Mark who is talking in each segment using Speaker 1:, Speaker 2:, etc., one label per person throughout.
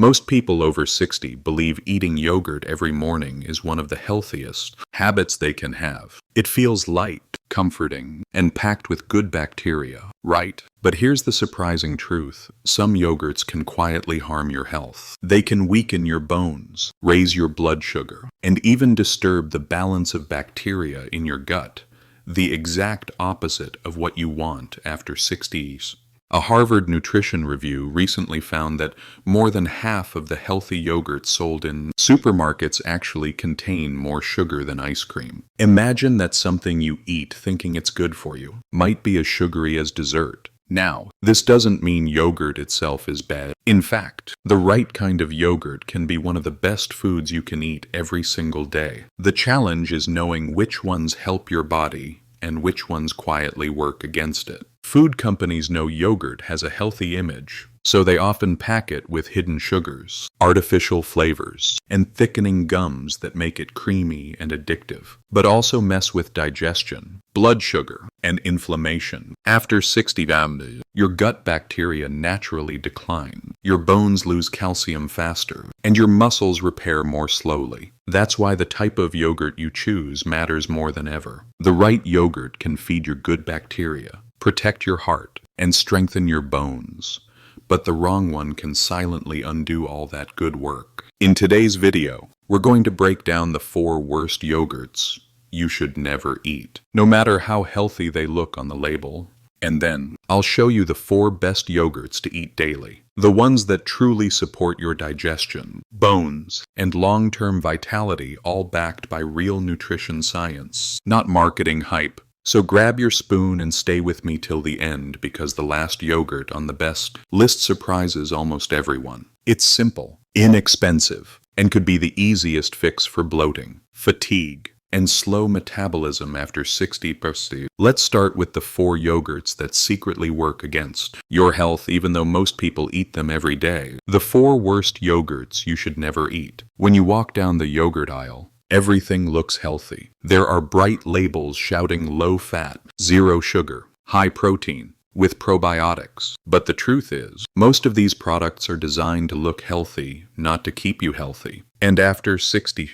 Speaker 1: Most people over 60 believe eating yogurt every morning is one of the healthiest habits they can have. It feels light, comforting, and packed with good bacteria, right? But here's the surprising truth. Some yogurts can quietly harm your health. They can weaken your bones, raise your blood sugar, and even disturb the balance of bacteria in your gut. The exact opposite of what you want after 60s. A Harvard nutrition review recently found that more than half of the healthy yogurts sold in supermarkets actually contain more sugar than ice cream. Imagine that something you eat thinking it's good for you might be as sugary as dessert. Now, this doesn't mean yogurt itself is bad. In fact, the right kind of yogurt can be one of the best foods you can eat every single day. The challenge is knowing which ones help your body and which ones quietly work against it. Food companies know yogurt has a healthy image, so they often pack it with hidden sugars, artificial flavors, and thickening gums that make it creamy and addictive, but also mess with digestion, blood sugar, and inflammation. After 60 days, your gut bacteria naturally decline, your bones lose calcium faster, and your muscles repair more slowly. That's why the type of yogurt you choose matters more than ever. The right yogurt can feed your good bacteria, protect your heart, and strengthen your bones. But the wrong one can silently undo all that good work. In today's video, we're going to break down the 4 worst yogurts you should never eat, no matter how healthy they look on the label. And then, I'll show you the 4 best yogurts to eat daily. The ones that truly support your digestion, bones, and long-term vitality, all backed by real nutrition science, not marketing hype. So grab your spoon and stay with me till the end, because the last yogurt on the best list surprises almost everyone. It's simple, inexpensive, and could be the easiest fix for bloating, fatigue, and slow metabolism after 60%. Let's start with the 4 yogurts that secretly work against your health even though most people eat them every day. The 4 worst yogurts you should never eat. When you walk down the yogurt aisle, everything looks healthy. There are bright labels shouting low fat, 0 sugar, high protein, with probiotics. But the truth is, most of these products are designed to look healthy, not to keep you healthy. And after 60,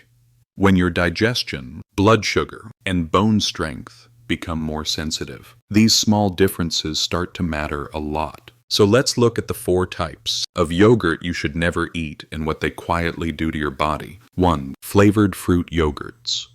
Speaker 1: when your digestion, blood sugar, and bone strength become more sensitive, these small differences start to matter a lot. So let's look at the 4 types of yogurt you should never eat and what they quietly do to your body. 1. Flavored fruit yogurts.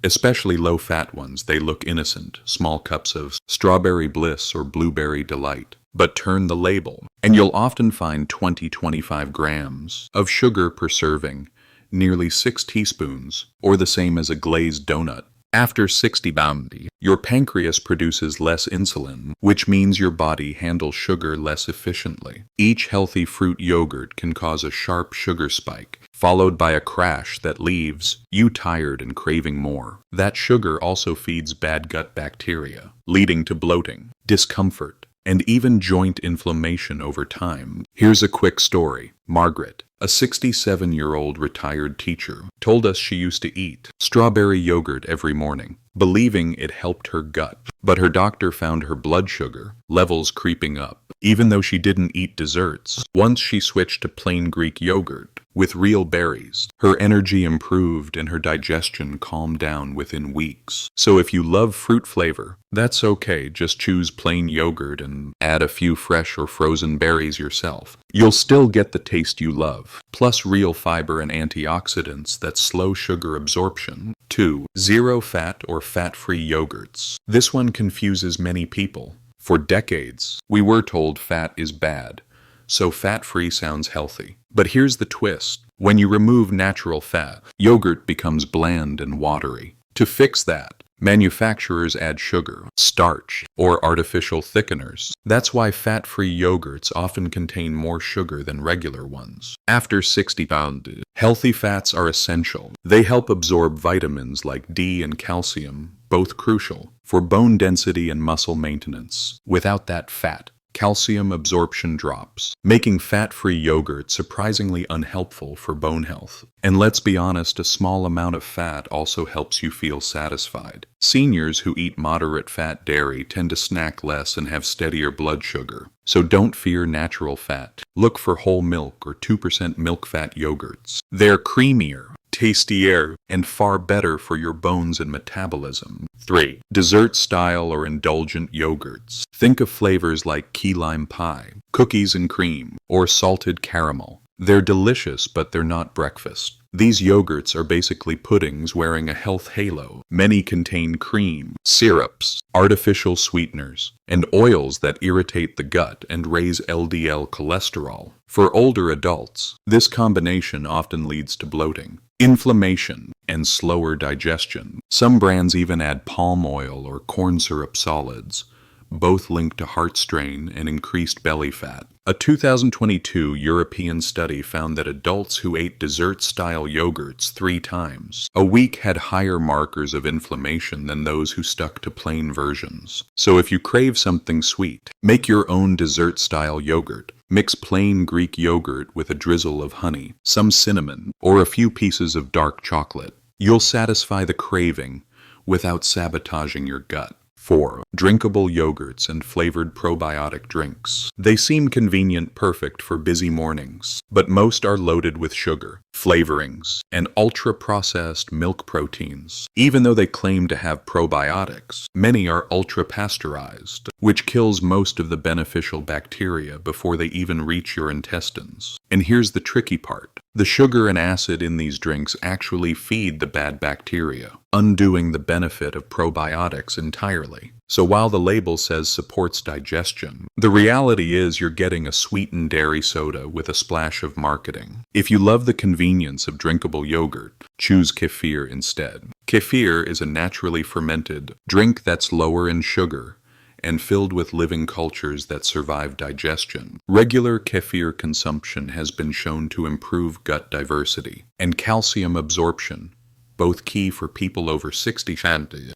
Speaker 1: Especially low-fat ones, they look innocent, small cups of strawberry bliss or blueberry delight. But turn the label, and you'll often find 20-25 grams of sugar per serving, nearly 6 teaspoons, or the same as a glazed donut. After 60 days, your pancreas produces less insulin, which means your body handles sugar less efficiently. Each healthy fruit yogurt can cause a sharp sugar spike, followed by a crash that leaves you tired and craving more. That sugar also feeds bad gut bacteria, leading to bloating, discomfort, and even joint inflammation over time. Here's a quick story. Margaret, a 67-year-old retired teacher, told us she used to eat strawberry yogurt every morning, believing it helped her gut. But her doctor found her blood sugar levels creeping up, even though she didn't eat desserts. Once she switched to plain Greek yogurt with real berries, her energy improved and her digestion calmed down within weeks. So if you love fruit flavor, that's okay. Just choose plain yogurt and add a few fresh or frozen berries yourself. You'll still get the taste you love, plus real fiber and antioxidants that slow sugar absorption. 2. Zero fat or fat-free yogurts. This one confuses many people. For decades, we were told fat is bad, so fat-free sounds healthy. But here's the twist. When you remove natural fat, yogurt becomes bland and watery. To fix that, manufacturers add sugar, starch, or artificial thickeners. That's why fat-free yogurts often contain more sugar than regular ones. After 60 days, healthy fats are essential. They help absorb vitamins like D and calcium, both crucial for bone density and muscle maintenance. Without that fat, calcium absorption drops, making fat-free yogurt surprisingly unhelpful for bone health. And let's be honest, a small amount of fat also helps you feel satisfied. Seniors who eat moderate fat dairy tend to snack less and have steadier blood sugar. So don't fear natural fat. Look for whole milk or 2% milk fat yogurts. They're creamier, tastier, and far better for your bones and metabolism. 3. Dessert style or indulgent yogurts. Think of flavors like key lime pie, cookies and cream, or salted caramel. They're delicious, but they're not breakfast. These yogurts are basically puddings wearing a health halo. Many contain cream, syrups, artificial sweeteners, and oils that irritate the gut and raise LDL cholesterol. For older adults, this combination often leads to bloating, inflammation, and slower digestion. Some brands even add palm oil or corn syrup solids, both linked to heart strain and increased belly fat. A 2022 European study found that adults who ate dessert-style yogurts 3 times a week had higher markers of inflammation than those who stuck to plain versions. So if you crave something sweet, make your own dessert-style yogurt. Mix plain Greek yogurt with a drizzle of honey, some cinnamon, or a few pieces of dark chocolate. You'll satisfy the craving without sabotaging your gut. 4. Drinkable yogurts and flavored probiotic drinks. They seem convenient, perfect for busy mornings, but most are loaded with sugar, flavorings, and ultra-processed milk proteins. Even though they claim to have probiotics, many are ultra-pasteurized, which kills most of the beneficial bacteria before they even reach your intestines. And here's the tricky part. The sugar and acid in these drinks actually feed the bad bacteria, undoing the benefit of probiotics entirely. So while the label says supports digestion, the reality is you're getting a sweetened dairy soda with a splash of marketing. If you love the convenience of drinkable yogurt, choose kefir instead. Kefir is a naturally fermented drink that's lower in sugar and filled with living cultures that survive digestion. Regular kefir consumption has been shown to improve gut diversity and calcium absorption, both key for people over 60.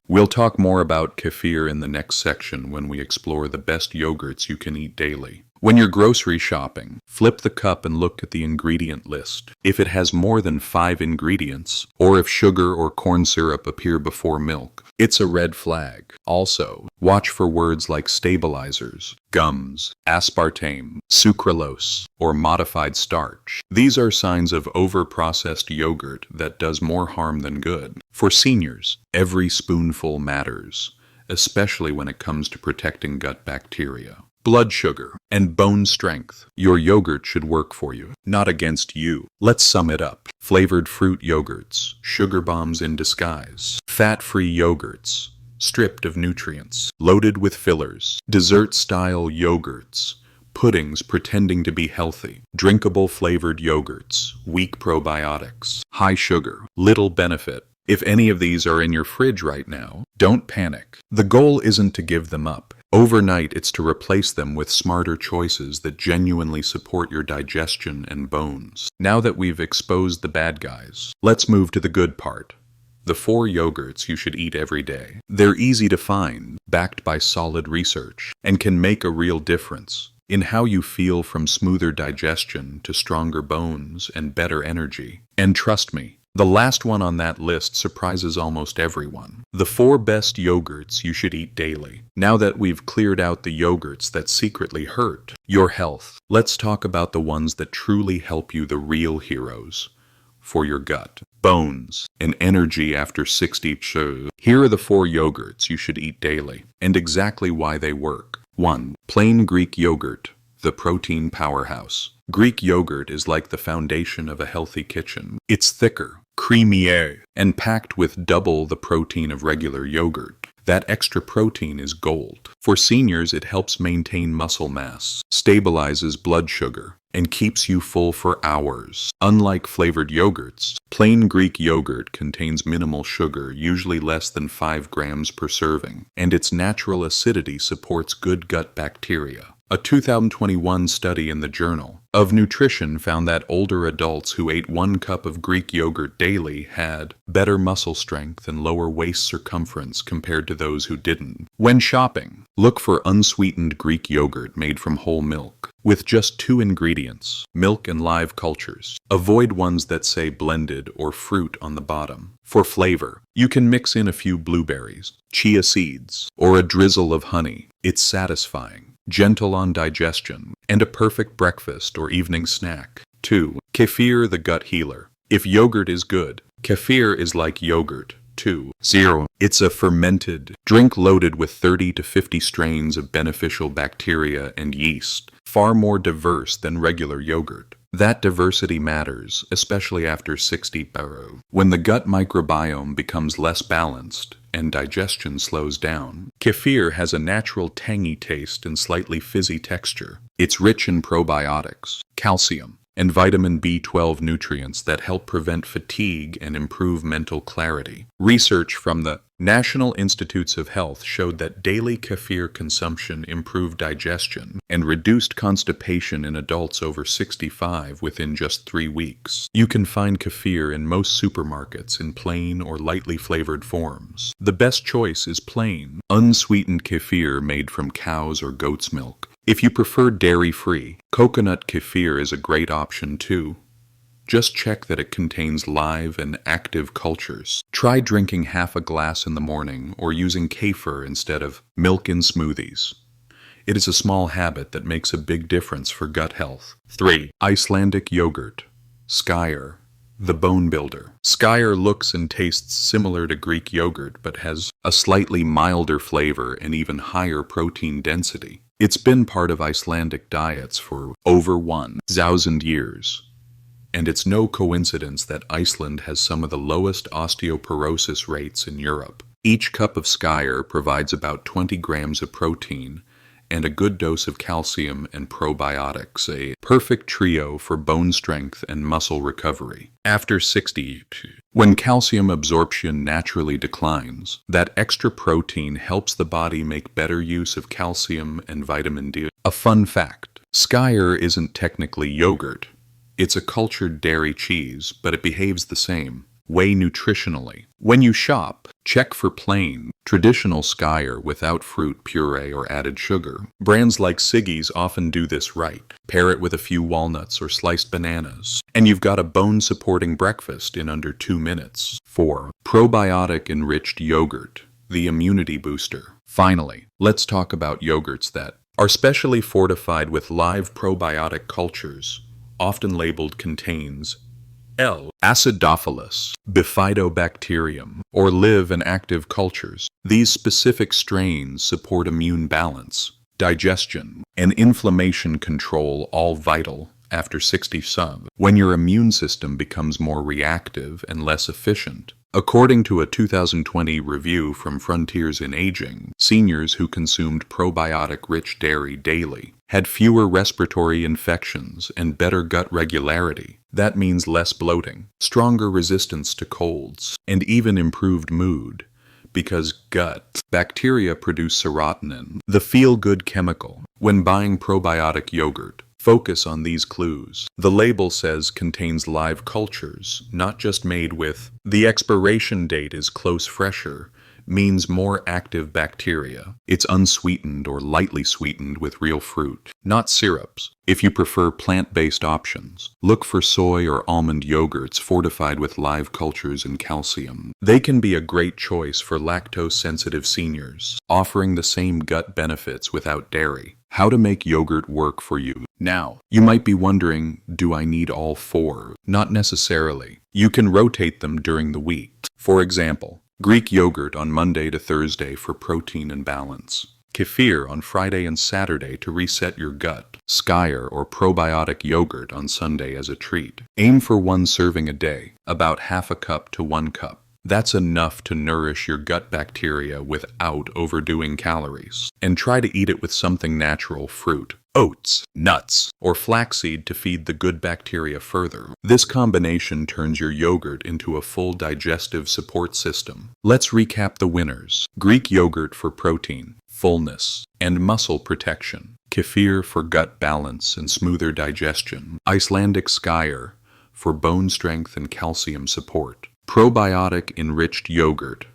Speaker 1: We'll talk more about kefir in the next section when we explore the best yogurts you can eat daily. When you're grocery shopping, flip the cup and look at the ingredient list. If it has more than 5 ingredients, or if sugar or corn syrup appear before milk, it's a red flag. Also, watch for words like stabilizers, gums, aspartame, sucralose, or modified starch. These are signs of over-processed yogurt that does more harm than good. For seniors, every spoonful matters, especially when it comes to protecting gut bacteria. Blood sugar and bone strength. Your yogurt should work for you, not against you. Let's sum it up. Flavored fruit yogurts, sugar bombs in disguise. Fat-free yogurts, stripped of nutrients, loaded with fillers. Dessert-style yogurts, puddings pretending to be healthy. Drinkable flavored yogurts, weak probiotics. High sugar, little benefit. If any of these are in your fridge right now, don't panic. The goal isn't to give them up. Overnight, it's to replace them with smarter choices that genuinely support your digestion and bones. Now that we've exposed the bad guys, let's move to the good part. The 4 yogurts you should eat every day. They're easy to find, backed by solid research, and can make a real difference in how you feel, from smoother digestion to stronger bones and better energy. And trust me, the last one on that list surprises almost everyone. The 4 best yogurts you should eat daily. Now that we've cleared out the yogurts that secretly hurt your health, let's talk about the ones that truly help you, the real heroes for your gut, bones, and energy after 60. Here are the 4 yogurts you should eat daily, and exactly why they work. 1. Plain Greek yogurt, the protein powerhouse. Greek yogurt is like the foundation of a healthy kitchen. It's thicker, creamier, and packed with double the protein of regular yogurt. That extra protein is gold. For seniors, it helps maintain muscle mass, stabilizes blood sugar, and keeps you full for hours. Unlike flavored yogurts, plain Greek yogurt contains minimal sugar, usually less than 5 grams per serving, and its natural acidity supports good gut bacteria. A 2021 study in the journal of Nutrition found that older adults who ate 1 cup of Greek yogurt daily had better muscle strength and lower waist circumference compared to those who didn't. When shopping, look for unsweetened Greek yogurt made from whole milk, with just 2 ingredients, milk and live cultures. Avoid ones that say blended or fruit on the bottom. For flavor, you can mix in a few blueberries, chia seeds, or a drizzle of honey. It's satisfying, gentle on digestion, and a perfect breakfast or evening snack. 2. Kefir, the gut healer. If yogurt is good, kefir is like yogurt. 2.0. It's a fermented drink loaded with 30 to 50 strains of beneficial bacteria and yeast, far more diverse than regular yogurt. That diversity matters, especially after 60 when the gut microbiome becomes less balanced and digestion slows down. Kefir has a natural tangy taste and slightly fizzy texture. It's rich in probiotics, calcium, and vitamin B12 nutrients that help prevent fatigue and improve mental clarity. Research from the National Institutes of Health showed that daily kefir consumption improved digestion and reduced constipation in adults over 65 within just 3 weeks. You can find kefir in most supermarkets in plain or lightly flavored forms. The best choice is plain, unsweetened kefir made from cow's or goat's milk. If you prefer dairy-free, coconut kefir is a great option too. Just check that it contains live and active cultures. Try drinking half a glass in the morning or using kefir instead of milk in smoothies. It is a small habit that makes a big difference for gut health. 3. Icelandic yogurt. Skyr, the bone builder. Skyr looks and tastes similar to Greek yogurt but has a slightly milder flavor and even higher protein density. It's been part of Icelandic diets for over 1,000 years. And it's no coincidence that Iceland has some of the lowest osteoporosis rates in Europe. Each cup of Skyr provides about 20 grams of protein and a good dose of calcium and probiotics, a perfect trio for bone strength and muscle recovery. After 60, when calcium absorption naturally declines, that extra protein helps the body make better use of calcium and vitamin D. A fun fact, Skyr isn't technically yogurt. It's a cultured dairy cheese, but it behaves the same way nutritionally. When you shop, check for plain, traditional Skyr without fruit puree or added sugar. Brands like Siggy's often do this right. Pair it with a few walnuts or sliced bananas, and you've got a bone-supporting breakfast in under 2 minutes. 4. Probiotic-enriched yogurt, the immunity booster. Finally, let's talk about yogurts that are specially fortified with live probiotic cultures, often labeled contains L. acidophilus, bifidobacterium, or live and active cultures. These specific strains support immune balance, digestion, and inflammation control, all vital after 60 when your immune system becomes more reactive and less efficient. According to a 2020 review from Frontiers in Aging, seniors who consumed probiotic-rich dairy daily had fewer respiratory infections and better gut regularity. That means less bloating, stronger resistance to colds, and even improved mood, because gut bacteria produce serotonin, the feel-good chemical. When buying probiotic yogurt, focus on these clues. The label says contains live cultures, not just made with. The expiration date is close fresher, means more active bacteria. It's unsweetened or lightly sweetened with real fruit, not syrups. If you prefer plant-based options, look for soy or almond yogurts fortified with live cultures and calcium. They can be a great choice for lactose-sensitive seniors, offering the same gut benefits without dairy. How to make yogurt work for you. Now, you might be wondering, do I need all 4? Not necessarily. You can rotate them during the week. For example, Greek yogurt on Monday to Thursday for protein and balance. Kefir on Friday and Saturday to reset your gut. Skyr or probiotic yogurt on Sunday as a treat. Aim for 1 serving a day, about half a cup to 1 cup. That's enough to nourish your gut bacteria without overdoing calories. And try to eat it with something natural, fruit, oats, nuts, or flaxseed to feed the good bacteria further. This combination turns your yogurt into a full digestive support system. Let's recap the winners. Greek yogurt for protein, fullness, and muscle protection. Kefir for gut balance and smoother digestion. Icelandic skyr for bone strength and calcium support. Probiotic enriched yogurt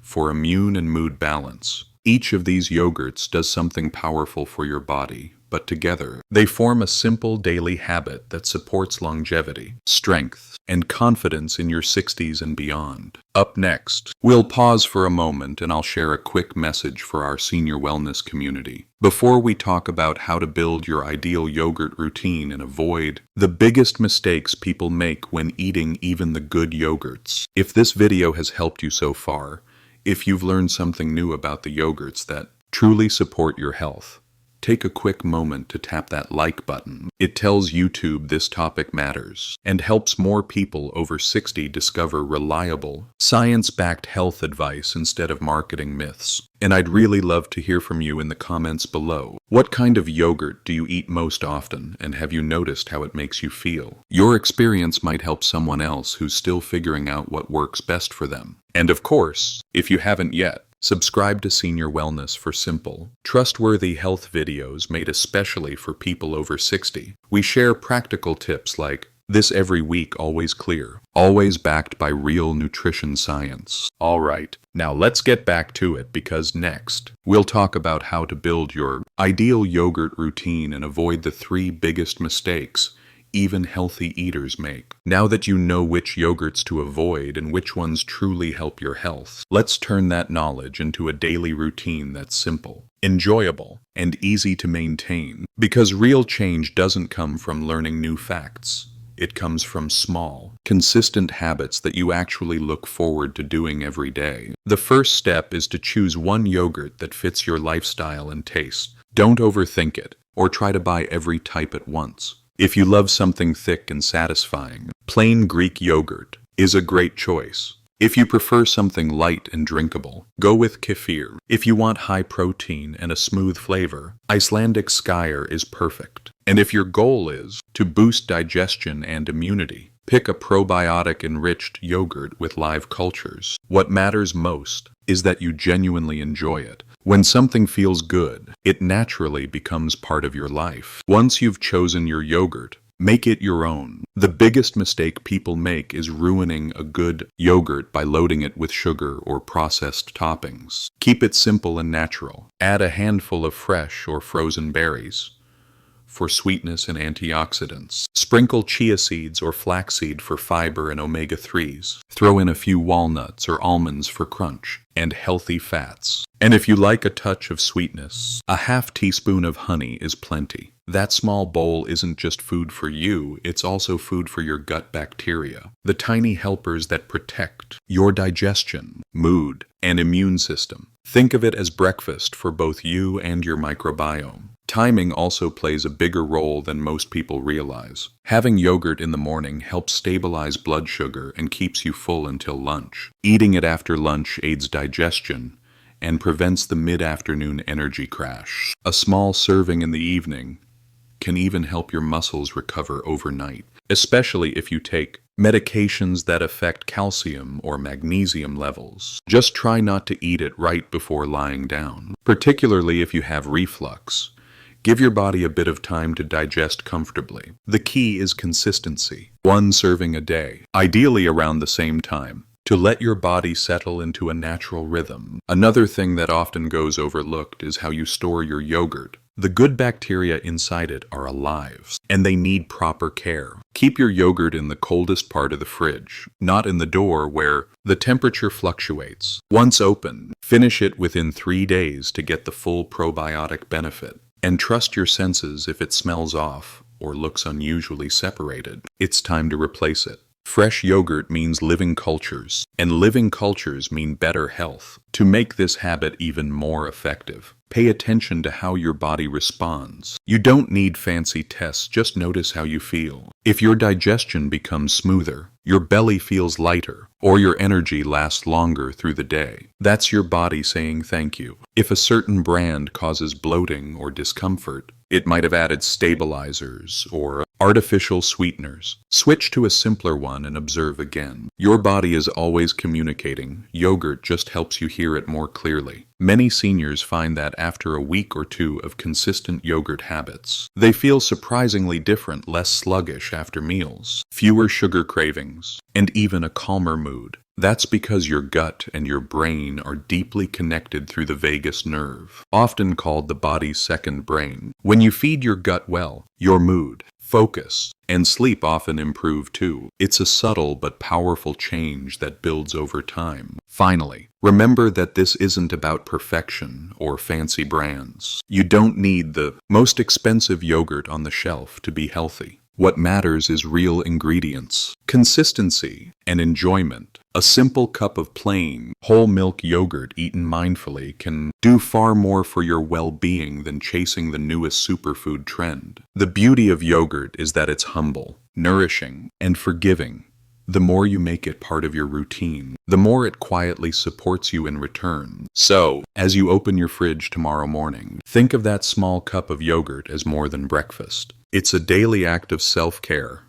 Speaker 1: for immune and mood balance. Each of these yogurts does something powerful for your body, but together they form a simple daily habit that supports longevity, strength, and confidence in your 60s and beyond. Up next, we'll pause for a moment and I'll share a quick message for our senior wellness community. Before we talk about how to build your ideal yogurt routine and avoid the biggest mistakes people make when eating even the good yogurts. If this video has helped you so far, if you've learned something new about the yogurts that truly support your health, take a quick moment to tap that like button. It tells YouTube this topic matters and helps more people over 60 discover reliable, science-backed health advice instead of marketing myths. And I'd really love to hear from you in the comments below. What kind of yogurt do you eat most often, and have you noticed how it makes you feel? Your experience might help someone else who's still figuring out what works best for them. And of course, if you haven't yet, subscribe to Senior Wellness for simple, trustworthy health videos made especially for people over 60. We share practical tips like this every week, always clear, always backed by real nutrition science. All right, now let's get back to it because next, we'll talk about how to build your ideal yogurt routine and avoid the 3 biggest mistakes even healthy eaters make. Now that you know which yogurts to avoid and which ones truly help your health, let's turn that knowledge into a daily routine that's simple, enjoyable, and easy to maintain. Because real change doesn't come from learning new facts. It comes from small, consistent habits that you actually look forward to doing every day. The first step is to choose one yogurt that fits your lifestyle and taste. Don't overthink it, or try to buy every type at once. If you love something thick and satisfying, plain Greek yogurt is a great choice. If you prefer something light and drinkable, go with kefir. If you want high protein and a smooth flavor, Icelandic skyr is perfect. And if your goal is to boost digestion and immunity, pick a probiotic-enriched yogurt with live cultures. What matters most is that you genuinely enjoy it. When something feels good, it naturally becomes part of your life. Once you've chosen your yogurt, make it your own. The biggest mistake people make is ruining a good yogurt by loading it with sugar or processed toppings. Keep it simple and natural. Add a handful of fresh or frozen berries for sweetness and antioxidants. Sprinkle chia seeds or flaxseed for fiber and omega-3s. Throw in a few walnuts or almonds for crunch and healthy fats. And if you like a touch of sweetness, a half teaspoon of honey is plenty. That small bowl isn't just food for you, it's also food for your gut bacteria, the tiny helpers that protect your digestion, mood, and immune system. Think of it as breakfast for both you and your microbiome. Timing also plays a bigger role than most people realize. Having yogurt in the morning helps stabilize blood sugar and keeps you full until lunch. Eating it after lunch aids digestion and prevents the mid-afternoon energy crash. A small serving in the evening can even help your muscles recover overnight, especially if you take medications that affect calcium or magnesium levels. Just try not to eat it right before lying down, particularly if you have reflux. Give your body a bit of time to digest comfortably. The key is consistency. 1 serving a day, ideally around the same time, to let your body settle into a natural rhythm. Another thing that often goes overlooked is how you store your yogurt. The good bacteria inside it are alive, and they need proper care. Keep your yogurt in the coldest part of the fridge, not in the door where the temperature fluctuates. Once open, finish it within 3 days to get the full probiotic benefit. And trust your senses if it smells off or looks unusually separated. It's time to replace it. Fresh yogurt means living cultures, and living cultures mean better health. To make this habit even more effective, pay attention to how your body responds. You don't need fancy tests, just notice how you feel. If your digestion becomes smoother, your belly feels lighter, or your energy lasts longer through the day, that's your body saying thank you. If a certain brand causes bloating or discomfort, it might have added stabilizers or artificial sweeteners. Switch to a simpler one and observe again. Your body is always communicating. Yogurt just helps you hear it more clearly. Many seniors find that after a week or two of consistent yogurt habits, they feel surprisingly different, less sluggish after meals, fewer sugar cravings, and even a calmer mood. That's because your gut and your brain are deeply connected through the vagus nerve, often called the body's second brain. When you feed your gut well, your mood, focus, and sleep often improve too. It's a subtle but powerful change that builds over time. Finally, remember that this isn't about perfection or fancy brands. You don't need the most expensive yogurt on the shelf to be healthy. What matters is real ingredients, consistency, and enjoyment. A simple cup of plain, whole milk yogurt eaten mindfully can do far more for your well-being than chasing the newest superfood trend. The beauty of yogurt is that it's humble, nourishing, and forgiving. The more you make it part of your routine, the more it quietly supports you in return. So, as you open your fridge tomorrow morning, think of that small cup of yogurt as more than breakfast. It's a daily act of self-care,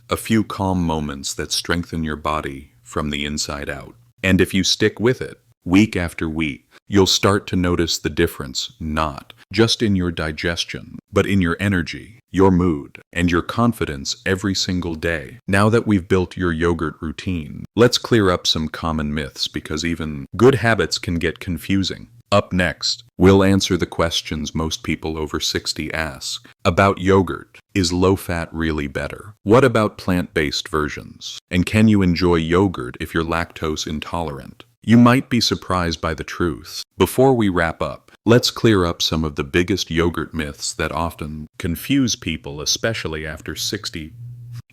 Speaker 1: a few calm moments that strengthen your body from the inside out. And if you stick with it, week after week, you'll start to notice the difference, not just in your digestion, but in your energy, your mood, and your confidence every single day. Now that we've built your yogurt routine, let's clear up some common myths because even good habits can get confusing. Up next, we'll answer the questions most people over 60 ask. About yogurt, is low-fat really better? What about plant-based versions? And can you enjoy yogurt if you're lactose intolerant? You might be surprised by the truth. Before we wrap up, let's clear up some of the biggest yogurt myths that often confuse people, especially after 60.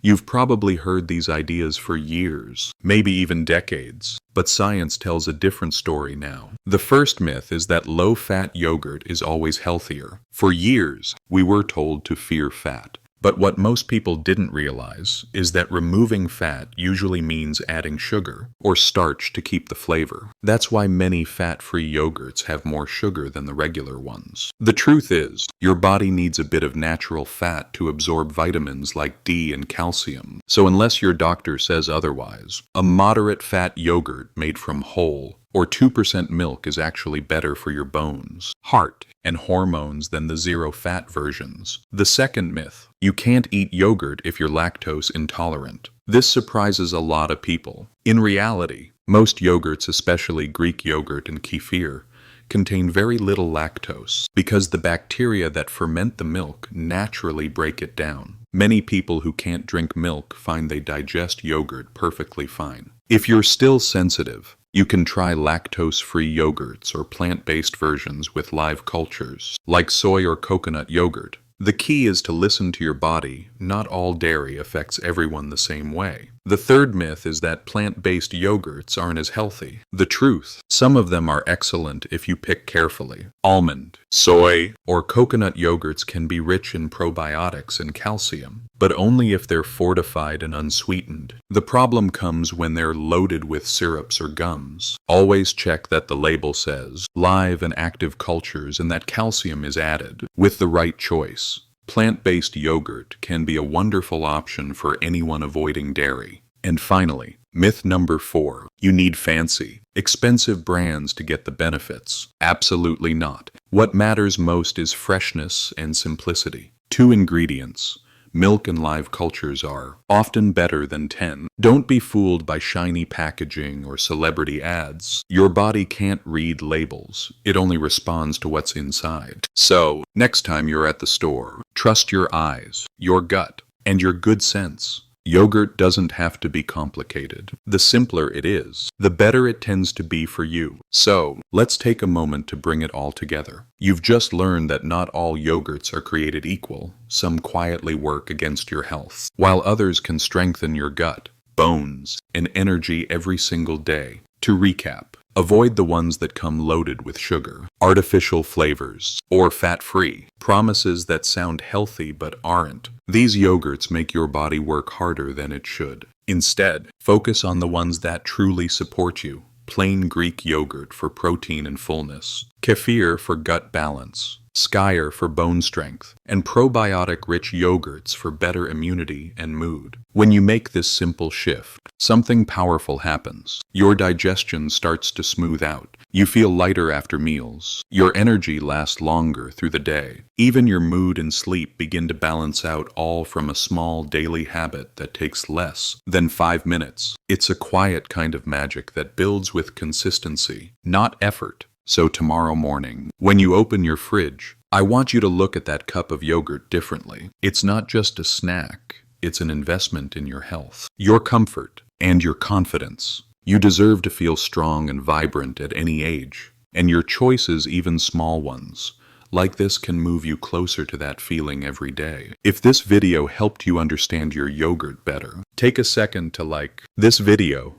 Speaker 1: You've probably heard these ideas for years, maybe even decades, but science tells a different story now. The first myth is that low-fat yogurt is always healthier. For years, we were told to fear fat. But what most people didn't realize is that removing fat usually means adding sugar or starch to keep the flavor. That's why many fat-free yogurts have more sugar than the regular ones. The truth is, your body needs a bit of natural fat to absorb vitamins like D and calcium. So unless your doctor says otherwise, a moderate fat yogurt made from whole or 2% milk is actually better for your bones, heart, and hormones than the zero-fat versions. The second myth: you can't eat yogurt if you're lactose intolerant. This surprises a lot of people. In reality, most yogurts, especially Greek yogurt and kefir, contain very little lactose because the bacteria that ferment the milk naturally break it down. Many people who can't drink milk find they digest yogurt perfectly fine. If you're still sensitive, you can try lactose-free yogurts or plant-based versions with live cultures, like soy or coconut yogurt. The key is to listen to your body. Not all dairy affects everyone the same way. The third myth is that plant-based yogurts aren't as healthy. The truth: some of them are excellent if you pick carefully. Almond, soy, or coconut yogurts can be rich in probiotics and calcium, but only if they're fortified and unsweetened. The problem comes when they're loaded with syrups or gums. Always check that the label says live and active cultures and that calcium is added. With the right choice, plant-based yogurt can be a wonderful option for anyone avoiding dairy. And finally, myth number 4: you need fancy, expensive brands to get the benefits. Absolutely not. What matters most is freshness and simplicity. 2 ingredients: milk and live cultures are often better than 10. Don't be fooled by shiny packaging or celebrity ads. Your body can't read labels. It only responds to what's inside. So, next time you're at the store, trust your eyes, your gut, and your good sense. Yogurt doesn't have to be complicated. The simpler it is, the better it tends to be for you. So, let's take a moment to bring it all together. You've just learned that not all yogurts are created equal. Some quietly work against your health, while others can strengthen your gut, bones, and energy every single day. To recap, avoid the ones that come loaded with sugar, artificial flavors, or fat-free promises that sound healthy but aren't. These yogurts make your body work harder than it should. Instead, focus on the ones that truly support you. Plain Greek yogurt for protein and fullness, kefir for gut balance, Skyr for bone strength, and probiotic-rich yogurts for better immunity and mood. When you make this simple shift, something powerful happens. Your digestion starts to smooth out. You feel lighter after meals. Your energy lasts longer through the day. Even your mood and sleep begin to balance out, all from a small daily habit that takes less than 5 minutes. It's a quiet kind of magic that builds with consistency, not effort. So tomorrow morning, when you open your fridge, I want you to look at that cup of yogurt differently. It's not just a snack. It's an investment in your health, your comfort, and your confidence. You deserve to feel strong and vibrant at any age, and your choices, even small ones, like this, can move you closer to that feeling every day. If this video helped you understand your yogurt better, take a second to like this video.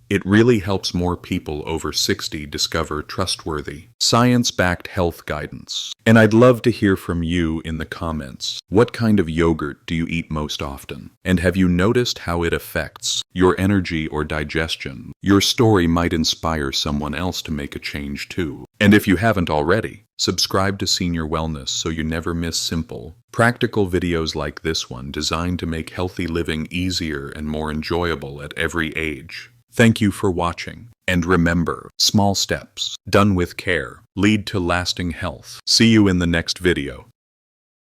Speaker 1: It really helps more people over 60 discover trustworthy, science-backed health guidance. And I'd love to hear from you in the comments. What kind of yogurt do you eat most often? And have you noticed how it affects your energy or digestion? Your story might inspire someone else to make a change too. And if you haven't already, subscribe to Senior Wellness so you never miss simple, practical videos like this one, designed to make healthy living easier and more enjoyable at every age. Thank you for watching, and remember, small steps, done with care, lead to lasting health. See you in the next video.